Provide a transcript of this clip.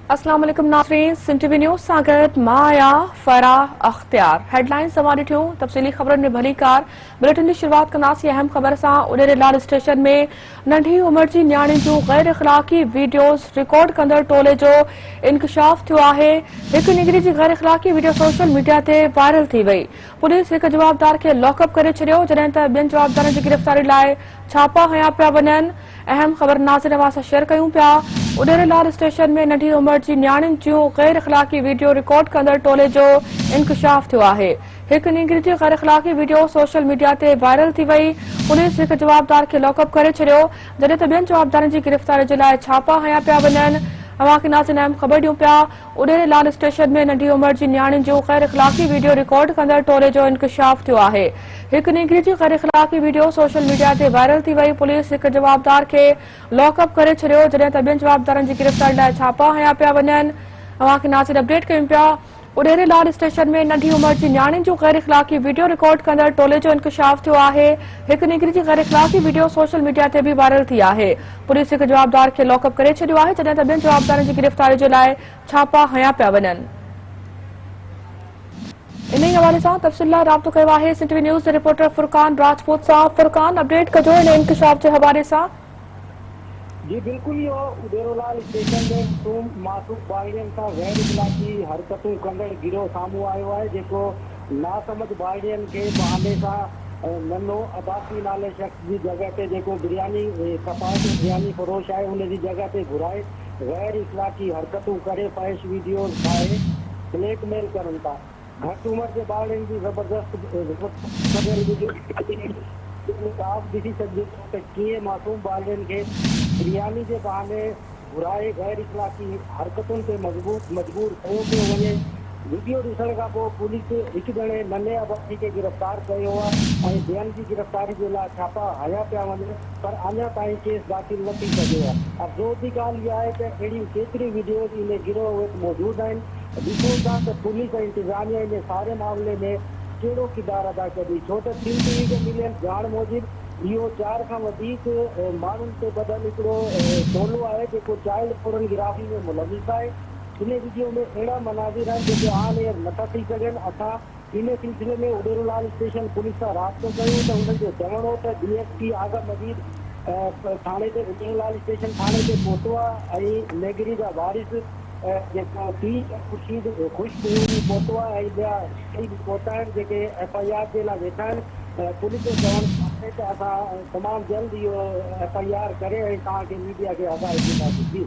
अस्सलाम वालेकुम नाज़रीन, सिंध टीवी न्यूज़ सां गॾु मां आहियां फराह अख्तियार। हेडलाइन तव्हां ॾिठियूं। तफ़सीली ख़बरुनि में भली कार। बुलेटिन जी शुरूआत कंदासीं अहम ख़बर सां। उॾेरे लाल स्टेशन में नंढी उमिरि जी न्याणियुनि जूं गैर इख़लाक़ी वीडियोज़ रिकॉर्ड कंदड़ टोले जो इंकशाफ थियो आहे। हिकु निगरी जी गैर इख़लाक़ी वीडियो सोशल मीडिया ते वायरल थी वई। पुलिस हिकु जवाबदार खे लॉकअप करे छॾियो, जॾहिं त ॿियनि जवाबदारनि जी गिरफ़्तारी लाइ छापा हया पिया वञनि। अहम ख़बर नाज़रीन अवां सां शेयर कयूं पिया। उॾेरे लाल स्टेशन में नंढी उमिरि जी न्याणियुनि जूं गैर इख़लाक़ी वीडियो रिकॉर्ड कंदड़ टोले जो इंकशाफ थियो आहे। हिकु निगरी जी गैर इख़लाक़ी वीडियो सोशल मीडिया ते वायरल थी वई। पुलिस हिकु जवाबदार खे लॉकअप करे छॾियो, जॾहिं त ॿियनि जवाबदारनि जी गिरफ़्तारी जे लाइ छापा हया पिया वञनि। अवां खे नाज़रीन अहम ख़बर ॾियूं पिया। उॾेरे लाल स्टेशन में नंढी उमिरि जी न्याणियुनि जूं गैर इख़लाक़ी वीडियो रिकॉर्ड कंदड़ टोले जो इंकशाफ थियो आहे। हिकु निगरी जी गैर इख़लाक़ी वीडियो सोशल मीडिया ते वायरल थी वई। पुलिस हिकु जवाबदार खे लॉकअप करे छॾियो, जॾहिं त ॿियनि जवाबदारनि जी गिरफ़्तारी लाइ छापा हया पिया वञनि। अवां खे नाज़रीन अपडेट कयूं पिया। उॾेरे लाल स्टेशन में नंढी उमिरि जी न्याणियुनि जूं गैर इख़लाक़ी वीडियो रिकॉर्ड कंदड़ टोले जो इंकशाफ थियो आहे। हिकु निगरी जी गैर इख़लाक़ी वीडियो सोशल मीडिया ते बि वायरल थी आहे। पुलिस हिकु जवाबदार खे लॉकअप करे छॾियो आहे, जॾहिं त ॿियनि जवाबदारनि जी गिरफ़्तारी जे लाइ छापा हया पिया वञनि। इन ई हवाले सां तफ़सील लाइ राब्तो कयो आहे सिंध टीवी न्यूज़ जे रिपोर्टर फुरकान राजपूत सां। फुरकान, अपडेट कजो इन इंकशाफ जे हवाले सां। जी बिल्कुल, इहो उॾेरोलाल स्टेशन में मासूम ॿारड़ियुनि सां गैर इख़लाक़ी हरकतूं कंदड़ गिरोह साम्हूं आयो आहे, जेको नासमझ ॿारड़ियुनि खे बहाने सां नन्हो अब्बासी नाले शख़्स जी जॻह ते जेको बिरयानी कपास बिरयानी फरोश आहे उन जी जॻह ते घुराए गैर इख़लाक़ी हरकतूं करे फहिश वीडियो ठाहे ब्लैकमेल करनि था। घटि उमिरि जे ॿारड़ियुनि जी आप ॾिसी सघिजे थो त कीअं मासूम ॿारड़ियुनि खे बिरयानी जे बहाने घुराए गैर इख़लाक़ी हरकतुनि ते मजबूर कयो पियो वञे। वीडियो ॾिसण खां पोइ पुलिस हिकु ॼणे नन्हे अब्बासी खे गिरफ़्तार कयो आहे ऐं ॿियनि जी गिरफ़्तारी जे लाइ छापा हया पिया वञनि, पर अञा ताईं केस दाख़िल न थी सघियो आहे। अफ़सोस जी ॻाल्हि इहा आहे त अहिड़ियूं केतिरियूं वीडियोज़ इन गिरोह वटि मौजूदु आहिनि। ॾिसूं था त पुलिस ऐं इंतिज़ामिया इन सारे मामले में कहिड़ो किरदारु अदा कई, छो त सिंध टीवी खे मिलियल ॼाण मूजिबि इहो 4 खां वधीक माण्हुनि ते ॿधल हिकिड़ो टोलो आहे जेको चाइल्ड पोर्नोग्राफी में मुलविस आहे। इन वीडियो में अहिड़ा मनाज़िर आहिनि जेके ऑन एयर नथा थी सघनि। असां इन सिलसिले में उॾेरोलाल स्टेशन पुलिस सां राब्तो कयूं त हुननि जो चवणो हो त DSP आगा मजीद थाणे ते उॾेरोलाल स्टेशन थाणे ते पहुतो आहे ऐं नेगरी जा वारिस जेको ख़ुर्शीद ख़ुशबू पहुतो आहे ऐं ॿिया कई बि पहुता आहिनि जेके FIR जे लाइ वेठा आहिनि। पुलिस जो चवणु आहे त असां तमामु जल्द इहो FIR करे ऐं तव्हांखे मीडिया खे आगाह ॾींदासीं। जी।